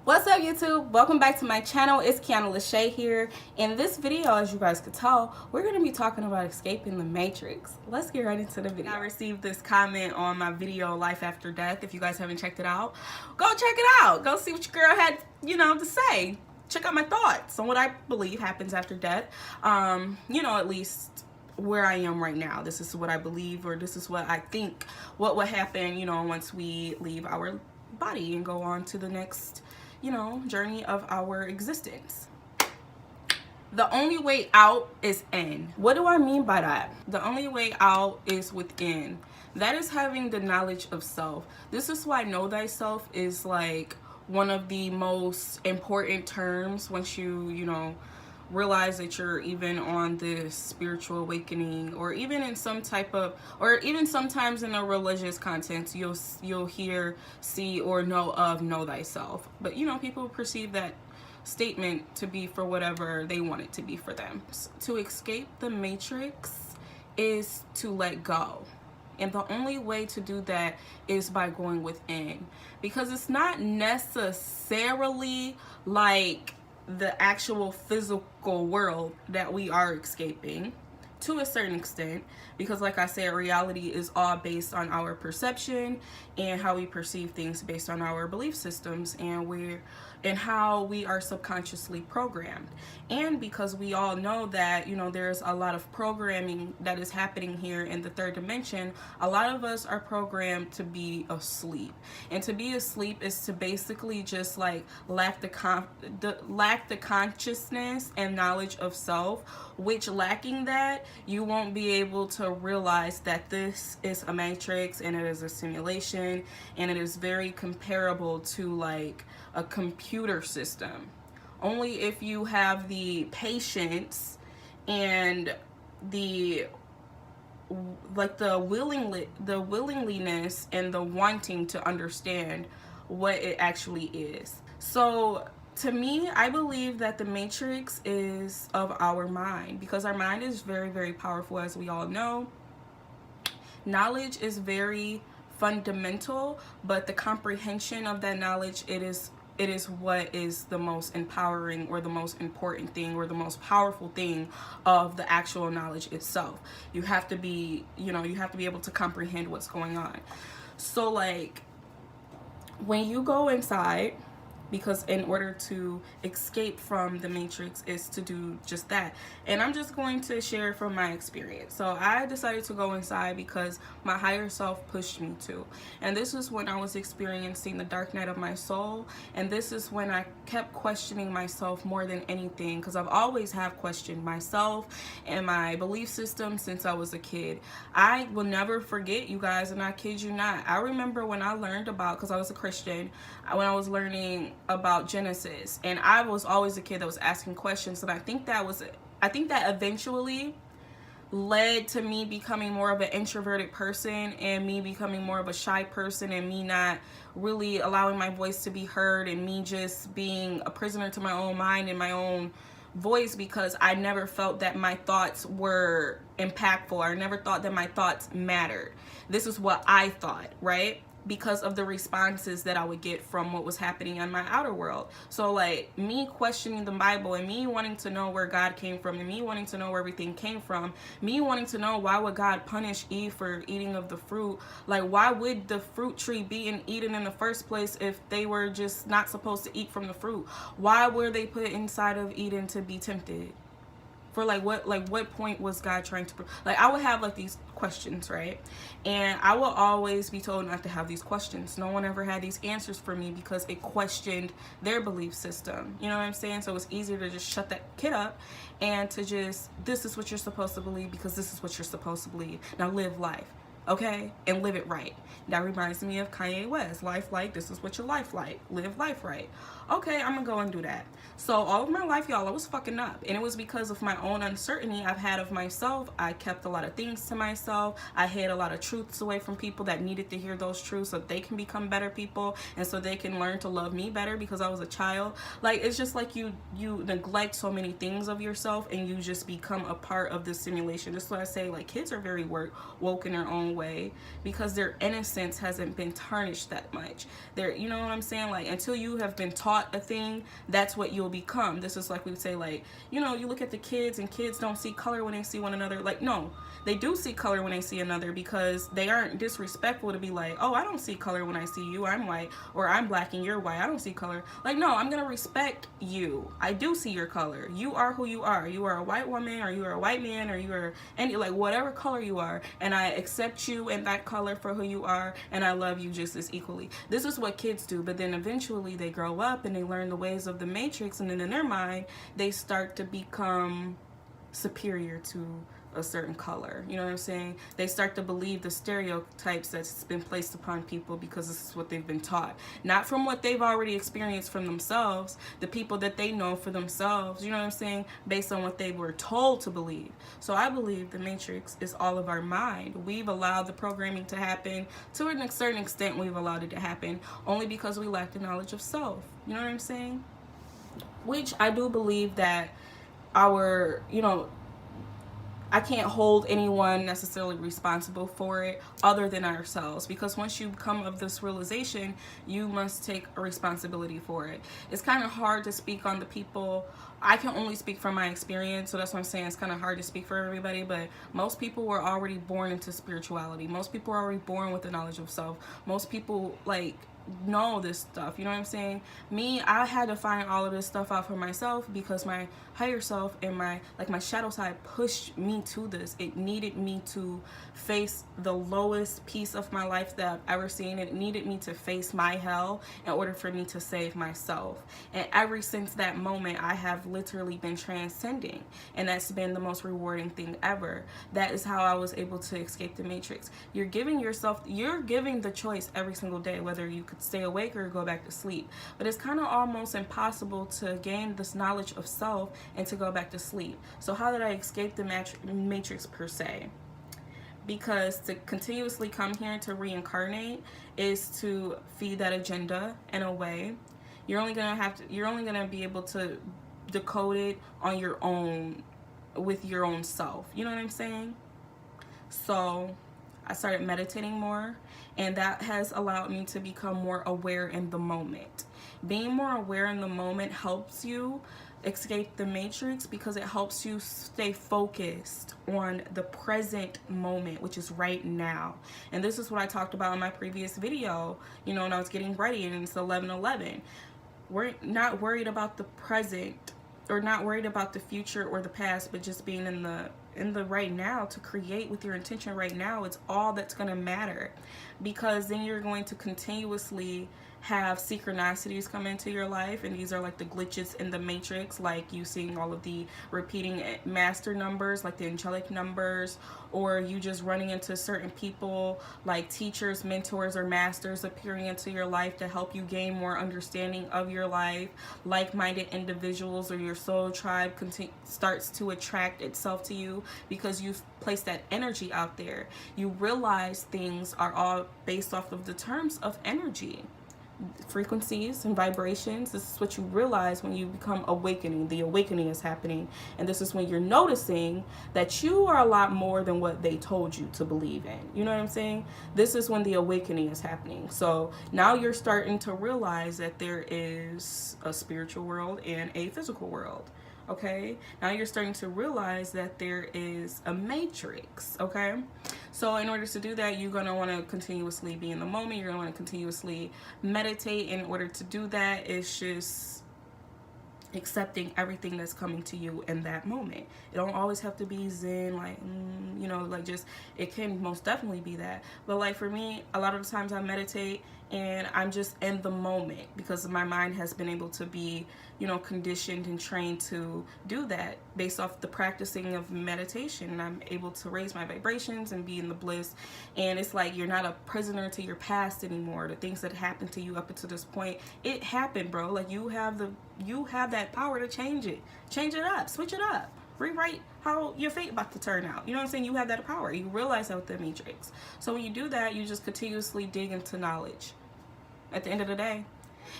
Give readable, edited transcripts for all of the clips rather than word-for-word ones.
What's up, YouTube? Welcome back to my channel. It's Kiana Lachey here. In this video, as you guys could tell, we're going to be talking about escaping the Matrix. Let's get right into the video. I received this comment on my video, Life After Death. If you guys haven't checked it out, go check it out. Go see what your girl had, to say. Check out my thoughts on what I believe happens after death. At least where I am right now. This is what I believe, or this is what I think what would happen, once we leave our body and go on to the next journey of our existence. The only way out is in. What do I mean by that? The only way out is within. That is having the knowledge of self. This is why know thyself is like one of the most important terms once you realize that you're even on this spiritual awakening, or even in some type of, or even sometimes in a religious content, you'll hear, see, or know thyself. But people perceive that statement to be for whatever they want it to be for them. To escape the matrix is to let go. And the only way to do that is by going within, because it's not necessarily like the actual physical world that we are escaping, to a certain extent, because like I said, reality is all based on our perception and how we perceive things based on our belief systems and how we are subconsciously programmed. And because we all know that there's a lot of programming that is happening here in the third dimension, a lot of us are programmed to be asleep. And to be asleep is to basically just like lack the consciousness and knowledge of self, which lacking that, you won't be able to realize that this is a matrix and it is a simulation, and it is very comparable to like a computer system. Only if you have the patience and the willingness and the wanting to understand what it actually is. So to me, I believe that the matrix is of our mind, because our mind is very, very powerful, as we all know. Knowledge is very fundamental, but the comprehension of that knowledge, it is what is the most empowering, or the most important thing, or the most powerful thing of the actual knowledge itself. You have to be, you have to be able to comprehend what's going on. So like when you go inside, because in order to escape from the matrix is to do just that. And I'm just going to share from my experience. So I decided to go inside because my higher self pushed me to. And this is when I was experiencing the dark night of my soul. And this is when I kept questioning myself more than anything, because I've always have questioned myself and my belief system since I was a kid. I will never forget, you guys, and I kid you not, I remember when I learned about, because I was a Christian, when I was learning about Genesis, and I was always a kid that was asking questions, and I think that eventually led to me becoming more of an introverted person, and me becoming more of a shy person, and me not really allowing my voice to be heard, and me just being a prisoner to my own mind and my own voice, because I never felt that my thoughts were impactful. I never thought that my thoughts mattered. This is what I thought, right? Because of the responses that I would get from what was happening in my outer world. So like me questioning the Bible, and me wanting to know where God came from, and me wanting to know where everything came from, me wanting to know why would God punish Eve for eating of the fruit. Like, why would the fruit tree be eaten in the first place if they were just not supposed to eat from the fruit? Why were they put inside of Eden to be tempted? For what point was God trying to, I would have like these questions, right? And I will always be told not to have these questions. No one ever had these answers for me, because it questioned their belief system. You know what I'm saying? So it's easier to just shut that kid up and to just, this is what you're supposed to believe because this is what you're supposed to believe. Now live life. Okay, and live it right. That reminds me of Kanye West. Life like, this is what your life like. Live life right. Okay, I'm gonna go and do that. So all of my life, y'all, I was fucking up. And it was because of my own uncertainty I've had of myself. I kept a lot of things to myself. I hid a lot of truths away from people that needed to hear those truths so they can become better people, and so they can learn to love me better because I was a child. Like, it's just like you neglect so many things of yourself, and you just become a part of this simulation. This is why I say, like, kids are very woke in their own certain way because their innocence hasn't been tarnished that much. You know what I'm saying? Like, until you have been taught a thing, that's what you'll become. This is like we would say, like, you know, you look at the kids and kids don't see color when they see one another. Like, no, they do see color when they see another, because they aren't disrespectful to be like, oh, I don't see color when I see you, I'm white, or I'm black and you're white, I don't see color. Like, no, I'm gonna respect you. I do see your color. You are who you are. You are a white woman, or you are a white man, or you are any, like, whatever color you are, and I accept you and that color for who you are, and I love you just as equally. This is what kids do, but then eventually they grow up and they learn the ways of the Matrix, and then in their mind they start to become superior to a certain color. You know what I'm saying? They start to believe the stereotypes that's been placed upon people because this is what they've been taught, not from what they've already experienced from themselves, the people that they know for themselves, you know what I'm saying, based on what they were told to believe. So I believe the Matrix is all of our mind. We've allowed the programming to happen. To a certain extent, we've allowed it to happen only because we lack the knowledge of self. You know what I'm saying? Which I do believe that our, you know, I can't hold anyone necessarily responsible for it other than ourselves, because once you come of this realization, you must take a responsibility for it. It's kind of hard to speak on the people. I can only speak from my experience, so that's what I'm saying. It's kind of hard to speak for everybody, but most people were already born into spirituality. Most people are already born with the knowledge of self. Most people, like, know this stuff, you know what I'm saying? Me, I had to find all of this stuff out for myself because my higher self and my shadow side pushed me to this. It needed me to face the lowest piece of my life that I've ever seen. It needed me to face my hell in order for me to save myself. And ever since that moment, I have literally been transcending, and that's been the most rewarding thing ever. That is how I was able to escape the Matrix. You're giving the choice every single day whether you could stay awake or go back to sleep. But it's kind of almost impossible to gain this knowledge of self and to go back to sleep. So how did I escape the Matrix per se? Because to continuously come here to reincarnate is to feed that agenda in a way. You're only gonna be able to decode it on your own, with your own self. You know what I'm saying? So I started meditating more, and that has allowed me to become more aware in the moment. Being more aware in the moment helps you escape the Matrix because it helps you stay focused on the present moment, which is right now. And this is what I talked about in my previous video, you know, when I was getting ready, and it's 11:11. We're not worried about the present, or not worried about the future or the past, but just being in the right now, to create with your intention right now. It's all that's going to matter, because then you're going to continuously have synchronicities come into your life, and these are like the glitches in the Matrix, like you seeing all of the repeating master numbers, like the angelic numbers, or you just running into certain people like teachers, mentors, or masters appearing into your life to help you gain more understanding of your life. Like-minded individuals or your soul tribe starts to attract itself to you because you've placed that energy out there. You realize things are all based off of the terms of energy, frequencies and vibrations. This is what you realize when you become awakening. The awakening is happening, and this is when you're noticing that you are a lot more than what they told you to believe in. You know what I'm saying? This is when the awakening is happening. So now you're starting to realize that there is a spiritual world and a physical world. Okay, now you're starting to realize that there is a matrix. Okay, so in order to do that, you're going to want to continuously be in the moment. You're going to want to continuously meditate. In order to do that, it's just accepting everything that's coming to you in that moment. It don't always have to be zen, like you know, like just, it can most definitely be that, but like for me, a lot of the times I meditate and I'm just in the moment because my mind has been able to be, you know, conditioned and trained to do that based off the practicing of meditation. And I'm able to raise my vibrations and be in the bliss. And it's like you're not a prisoner to your past anymore. The things that happened to you up until this point, it happened, bro. Like you have that power to change it up, switch it up, rewrite how your fate about to turn out. You know what I'm saying? You have that power. You realize that with the Matrix. So when you do that, you just continuously dig into knowledge at the end of the day.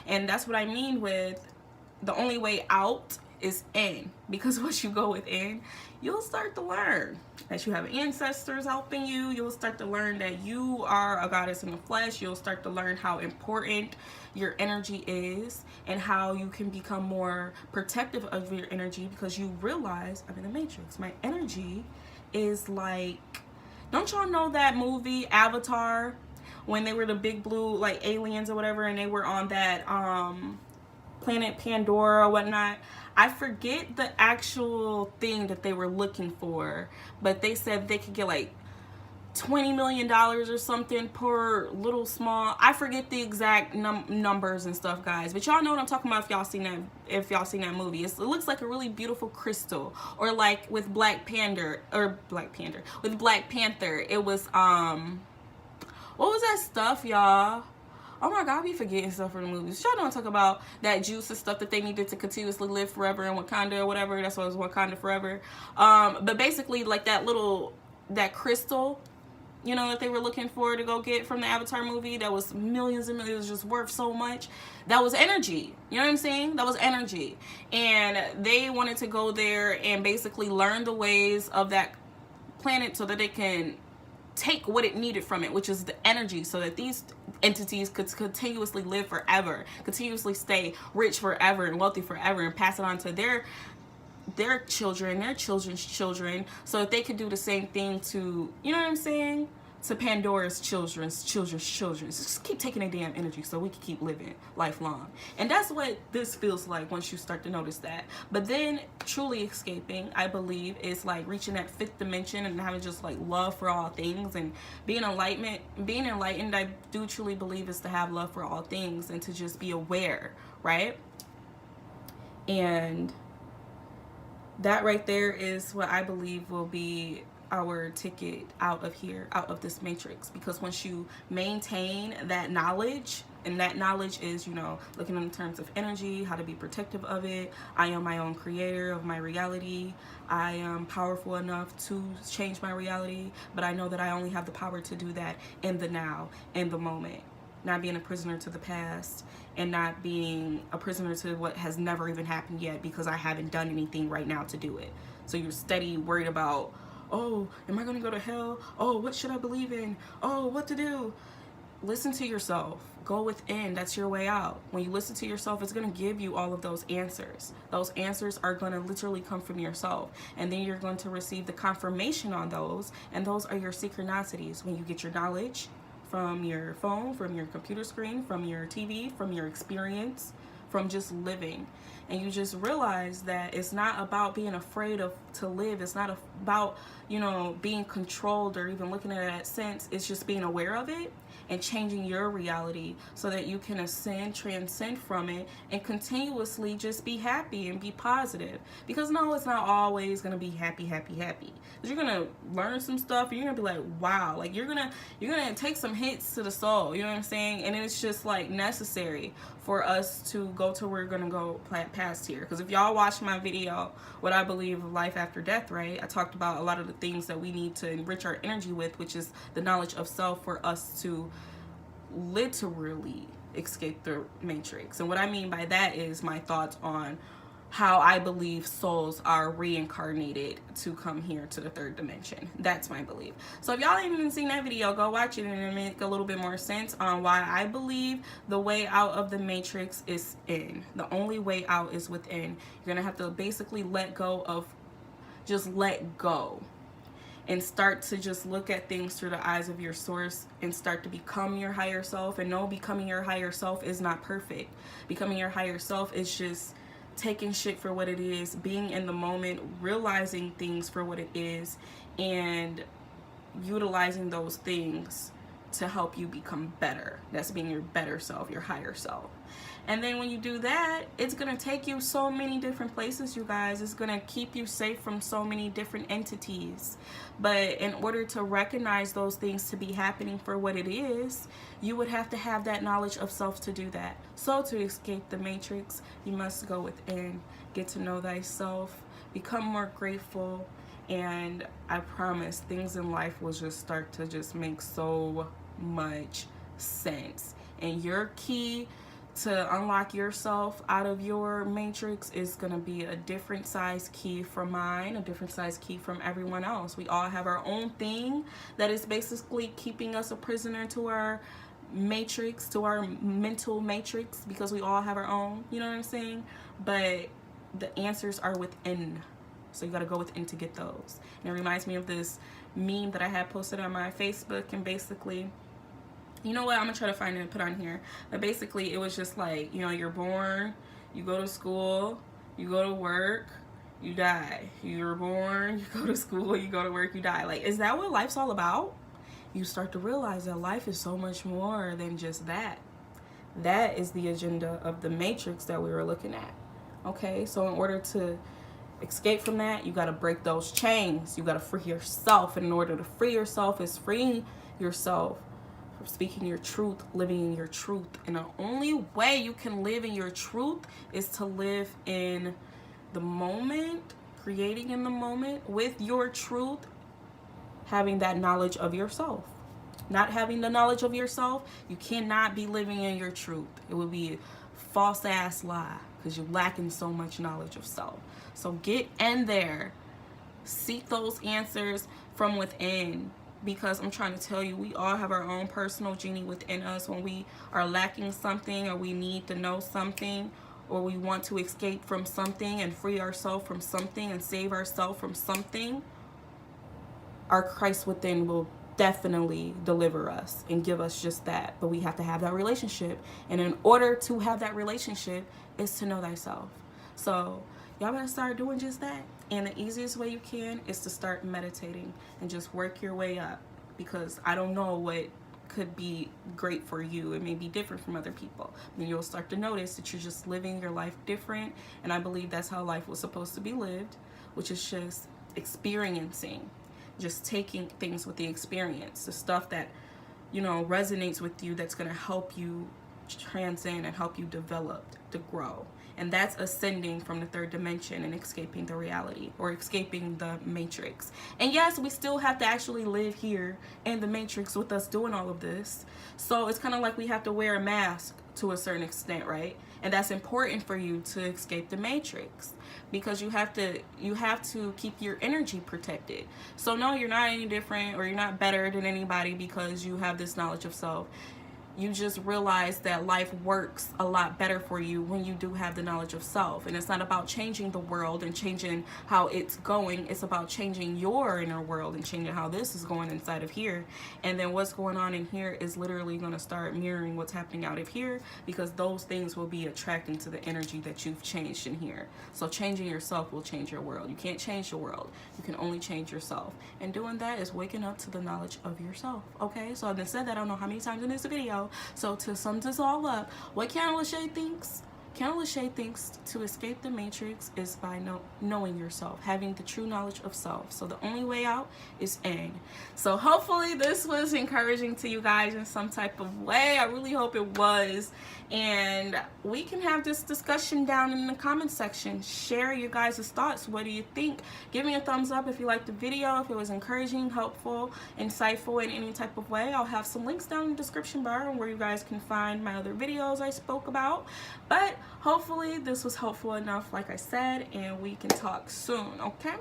And that's what I mean with the only way out is in, because once you go within, you'll start to learn that you have ancestors helping you. You'll start to learn that you are a goddess in the flesh. You'll start to learn how important your energy is and how you can become more protective of your energy, because you realize, I'm in the matrix, my energy is like, don't y'all know that movie Avatar, when they were the big blue like aliens or whatever, and they were on that planet Pandora or whatnot? I forget the actual thing that they were looking for, but they said they could get like $20 million or something per little small, I forget the exact numbers and stuff, guys, but y'all know what I'm talking about if y'all seen that movie. It looks like a really beautiful crystal. Or like with Black Panther, with Black Panther, it was what was that stuff, y'all? Oh my God, I be forgetting stuff from the movies. Y'all don't talk about that juice and stuff that they needed to continuously live forever in Wakanda or whatever. That's why it was Wakanda Forever. But basically, like that crystal, you know, that they were looking for to go get from the Avatar movie, that was millions and millions, just worth so much. That was energy. You know what I'm saying? That was energy. And they wanted to go there and basically learn the ways of that planet so that they can take what it needed from it, which is the energy, so that these entities could continuously live forever, continuously stay rich forever and wealthy forever, and pass it on to their children, their children's children, so that they could do the same thing to, you know what I'm saying, to Pandora's children's children. Just keep taking their damn energy so we can keep living lifelong. And that's what this feels like once you start to notice that. But then truly escaping, I believe, is like reaching that fifth dimension and having just like love for all things, and being enlightened, I do truly believe, is to have love for all things and to just be aware, right? And that right there is what I believe will be our ticket out of here, out of this matrix. Because once you maintain that knowledge, and that knowledge is, you know, looking in terms of energy, how to be protective of it. I am my own creator of my reality. I am powerful enough to change my reality, but I know that I only have the power to do that in the now, in the moment. Not being a prisoner to the past, and not being a prisoner to what has never even happened yet, because I haven't done anything right now to do it. So you're steady worried about, oh, am I going to go to hell? Oh, what should I believe in? Oh, what to do? Listen to yourself. Go within. That's your way out. When you listen to yourself, it's going to give you all of those answers. Those answers are going to literally come from yourself. And then you're going to receive the confirmation on those. And those are your synchronicities. When you get your knowledge from your phone, from your computer screen, from your TV, from your experience, from just living. And you just realize that it's not about being afraid to live. It's not about, you know, being controlled or even looking at it that sense. It's just being aware of it and changing your reality so that you can ascend, transcend from it, and continuously just be happy and be positive. Because no, it's not always gonna be happy. You're gonna learn some stuff, and you're gonna be like, wow, like you're gonna take some hits to the soul. You know what I'm saying? And it's just like necessary for us to go to where we're gonna go past here. Because if y'all watch my video, what I believe of life after death, right? I talked about a lot of the things that we need to enrich our energy with, which is the knowledge of self, for us to literally escape the matrix. And what I mean by that is my thoughts on how I believe souls are reincarnated to come here to the third dimension. That's my belief. So if y'all ain't even seen that video, go watch it, and it'll make a little bit more sense on why I believe the way out of the matrix is in. The only way out is within. You're gonna have to basically let go of, just let go, and start to just look at things through the eyes of your source, and start to become your higher self. And no, becoming your higher self is not perfect. Becoming your higher self is just taking shit for what it is, being in the moment, realizing things for what it is, and utilizing those things to help you become better. That's being your better self, your higher self. And then when you do that, it's going to take you so many different places, you guys. It's going to keep you safe from so many different entities. But in order to recognize those things to be happening for what it is, you would have to have that knowledge of self to do that. So to escape the matrix, you must go within, get to know thyself, become more grateful, and I promise things in life will just start to just make so much sense. And your key to unlock yourself out of your matrix is going to be a different size key from mine, a different size key from everyone else. We all have our own thing that is basically keeping us a prisoner to our matrix, to our mental matrix, because we all have our own, you know what I'm saying? But the answers are within. So you got to go within to get those. And it reminds me of this meme that I had posted on my Facebook, and basically, you know what, I'm gonna try to find it and put on here, but basically it was just like, you know, you're born, you go to school, you go to work, you die. You're born, you go to school, you go to work, you die. Like, is that what life's all about? You start to realize that life is so much more than just that. That is the agenda of the matrix that we were looking at. Okay, so in order to escape from that, you got to break those chains. You got to free yourself. And in order to free yourself is freeing yourself from speaking your truth, living in your truth. And the only way you can live in your truth is to live in the moment, creating in the moment with your truth, having that knowledge of yourself. Not having the knowledge of yourself, you cannot be living in your truth. It would be a false ass lie, because you're lacking so much knowledge of self. So get in there, seek those answers from within, because I'm trying to tell you, we all have our own personal genie within us. When we are lacking something, or we need to know something, or we want to escape from something and free ourselves from something and save ourselves from something, our Christ within will definitely deliver us and give us just that. But we have to have that relationship, and in order to have that relationship is to know thyself. So y'all better start doing just that. And the easiest way you can is to start meditating and just work your way up, because I don't know what could be great for you. It may be different from other people. And you'll start to notice that you're just living your life different. And I believe that's how life was supposed to be lived, which is just experiencing, just taking things with the experience, the stuff that, you know, resonates with you, that's going to help you transcend and help you develop, to grow. And that's ascending from the third dimension and escaping the reality, or escaping the matrix. And yes, we still have to actually live here in the matrix with us doing all of this. So it's kind of like we have to wear a mask to a certain extent, right? And that's important for you to escape the matrix, because you have to keep your energy protected. So no, you're not any different, or you're not better than anybody because you have this knowledge of self. You just realize that life works a lot better for you when you do have the knowledge of self. And it's not about changing the world and changing how it's going. It's about changing your inner world and changing how this is going inside of here. And then what's going on in here is literally going to start mirroring what's happening out of here, because those things will be attracting to the energy that you've changed in here. So changing yourself will change your world. You can't change the world. You can only change yourself. And doing that is waking up to the knowledge of yourself. Okay, so I've been said that I don't know how many times in this video. So to sum this all up, what Candle Lachey thinks? Candle Lachey thinks to escape the matrix is by knowing yourself, having the true knowledge of self. So the only way out is in. So hopefully this was encouraging to you guys in some type of way. I really hope it was. And we can have this discussion down in the comment section. Share your guys' thoughts. What do you think? Give me a thumbs up if you liked the video, if it was encouraging, helpful, insightful in any type of way. I'll have some links down in the description bar where you guys can find my other videos I spoke about. But hopefully this was helpful enough, like I said, and we can talk soon, okay?